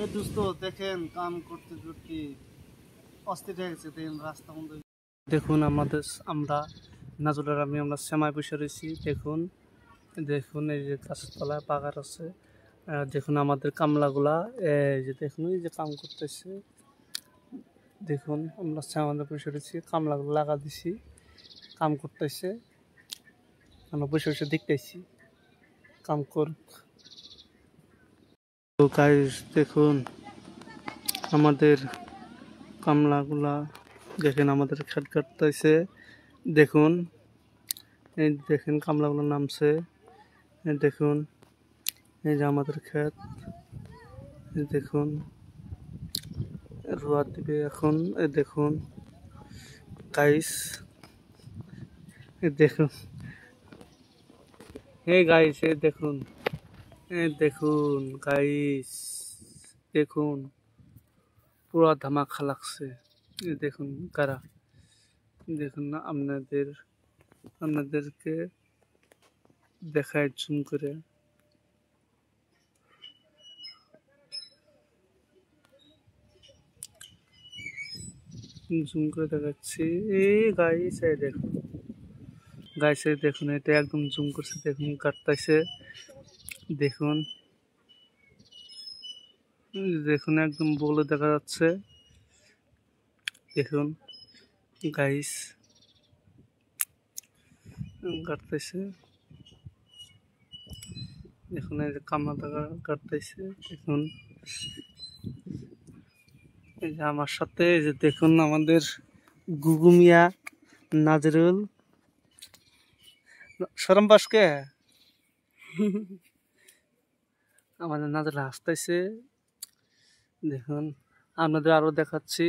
এ দোস্ত দেখেন কাম করতে করতে অস্থির হয়ে গেছে। দেখেন রাস্তা বন্ধ দেখুন আমরা নাজুলার আমরা সেমাই বসে রয়েছি। দেখুন দেখুন এই যে গাছতলায় পাগার আছে। দেখুন আমাদের কামলাগুলা এই যে দেখুন এই যে কাম করতেছে। দেখুন আমরা সেমাই বসে রয়েছি, কামলাগুলো লাগা দিছি, কাম করতেছে। আমরা বসে বসে দেখতেছি কাম করুক। তো গাইস দেখুন আমাদের কামলাগুলা দেখেন আমাদের খেত কাটতেছে। দেখুন এই দেখেন কামলাগুলো নামছে। দেখুন এই যে আমাদের ক্ষেত, দেখুন রোয়া দিবে এখন। দেখুন গাইস, দেখুন গাইস, দেখুন দেখুন গাইস, দেখুন পুরা ধামাকা লাগছে। দেখুন কারা, দেখুন না আপনাদেরকে দেখায় জুম করে। জুম করে দেখাচ্ছি। এই গাইস দেখুন, গাইস দেখুন এটা একদম জুম করছে। দেখুন কাটতেছে, দেখুন দেখুন একদম বলে দেখা যাচ্ছে। দেখুন গাইস কাটতেছে, দেখুন এই যে কামলা টাকা কাটতেছে। দেখুন এই যে আমার সাথে এই যে দেখুন আমাদের গুগুমিয়া নাজরুল সরম বাসকে আমাদের নাজরুল হাসতেছে। দেখুন আপনাদের আরো দেখাচ্ছি।